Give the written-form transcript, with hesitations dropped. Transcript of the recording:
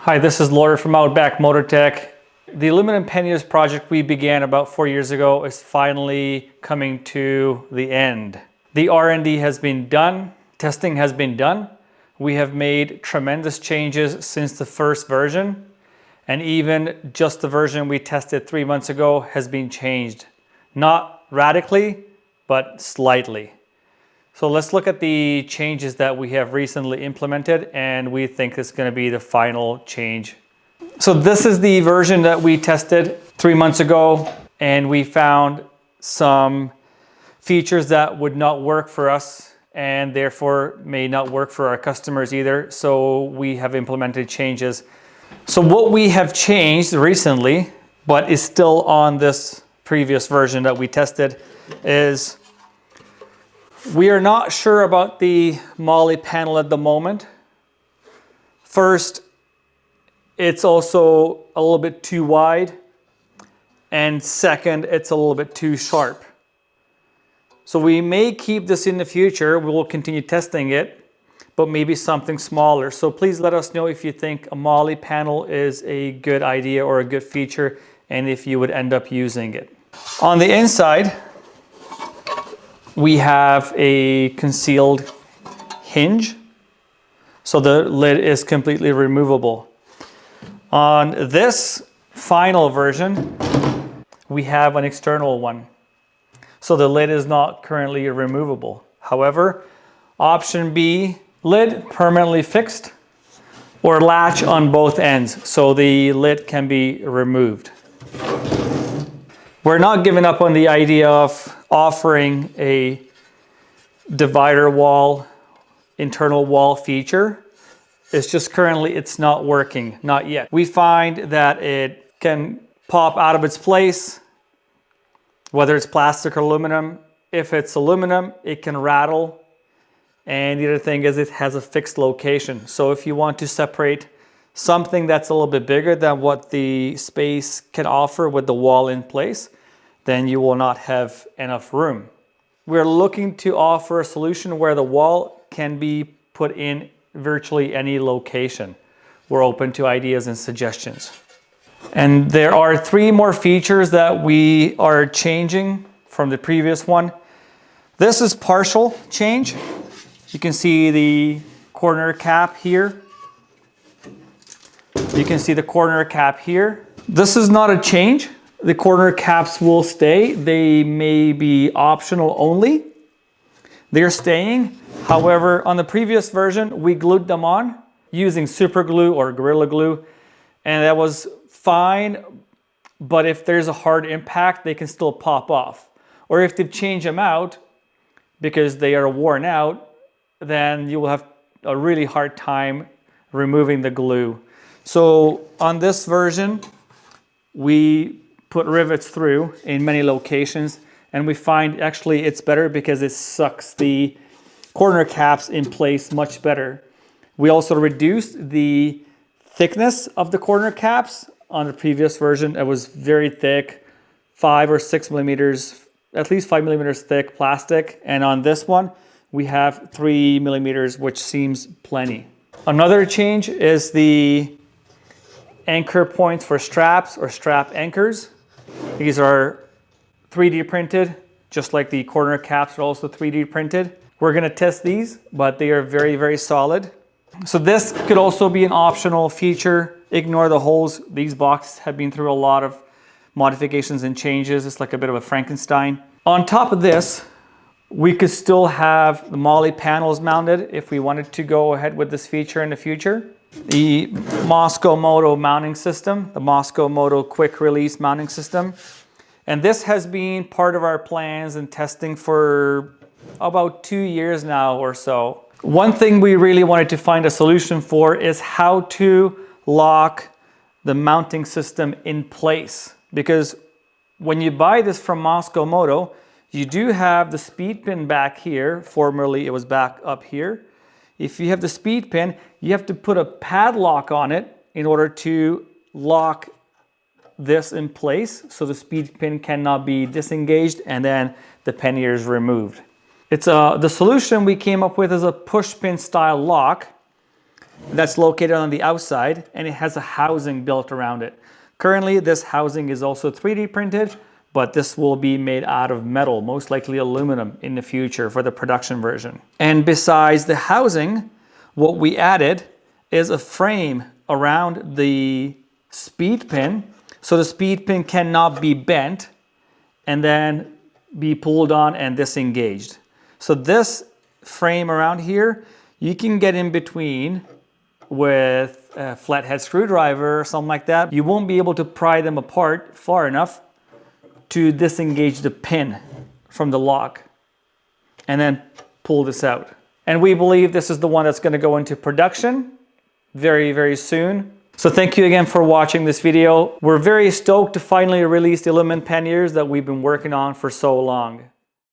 Hi, this is Laura from Outback Motortek. The aluminum panniers project we began about 4 years ago is finally coming to the end. The R&D has been done, testing has been done. We have made tremendous changes since the first version, and even just the version we tested 3 months ago has been changed. Not radically, but slightly. So let's look at the changes that we have recently implemented, and we think it's going to be the final change. So this is the version that we tested 3 months ago, and we found some features that would not work for us and therefore may not work for our customers either. So we have implemented changes. So what we have changed recently, but is still on this previous version that we tested, is we are not sure about the MOLLE panel at the moment. First, it's also a little bit too wide, and second, it's a little bit too sharp. So we may keep this in the future. We will continue testing it, but maybe something smaller. So please let us know if you think a MOLLE panel is a good idea or a good feature, and if you would end up using it. On the inside, we have a concealed hinge, so the lid is completely removable. On this final version, we have an external one, so the lid is not currently removable. However, option B, lid permanently fixed, or latch on both ends, so the lid can be removed. We're not giving up on the idea of offering a divider wall, internal wall feature. It's just currently it's not working, not yet. We find that it can pop out of its place, whether it's plastic or aluminum. If it's aluminum, it can rattle. And the other thing is it has a fixed location. So if you want to separate something that's a little bit bigger than what the space can offer with the wall in place, then you will not have enough room. We're looking to offer a solution where the wall can be put in virtually any location. We're open to ideas and suggestions. And there are 3 more features that we are changing from the previous one. This is partial change. You can see the corner cap here. You can see the corner cap here. This is not a change. The corner caps will stay. They may be optional only. They're staying. However, on the previous version, we glued them on using super glue or Gorilla Glue, and that was fine. But if there's a hard impact, they can still pop off. Or if they change them out because they are worn out, then you will have a really hard time removing the glue. So on this version, we put rivets through in many locations, and we find actually it's better because it sucks the corner caps in place much better. We also reduced the thickness of the corner caps. On the previous version, it was very thick, 5 or 6 millimeters, at least 5 millimeters thick plastic. And on this one, we have 3 millimeters, which seems plenty. Another change is the anchor points for straps or strap anchors. These are 3D printed, just like the corner caps are also 3D printed. We're going to test these, but they are very, very solid. So this could also be an optional feature. Ignore the holes. These boxes have been through a lot of modifications and changes. It's like a bit of a Frankenstein. On top of this, we could still have the MOLLE panels mounted if we wanted to go ahead with this feature in the future. The Moscow Moto mounting system, the Moscow Moto quick release mounting system. And this has been part of our plans and testing for about 2 years now or so. One thing we really wanted to find a solution for is how to lock the mounting system in place. Because when you buy this from Moscow Moto, you do have the speed pin back here. Formerly, it was back up here. If you have the speed pin, you have to put a padlock on it in order to lock this in place so the speed pin cannot be disengaged and then the panniers removed. The solution we came up with is a push pin style lock. that's located on the outside, and it has a housing built around it. Currently, this housing is also 3D printed, but this will be made out of metal, most likely aluminum in the future for the production version. And besides the housing, what we added is a frame around the speed pin, so the speed pin cannot be bent and then be pulled on and disengaged. So this frame around here, you can get in between with a flathead screwdriver or something like that. You won't be able to pry them apart far enough to disengage the pin from the lock and then pull this out. And we believe this is the one that's going to go into production very, very soon. So thank you again for watching this video. We're very stoked to finally release the aluminum panniers that we've been working on for so long.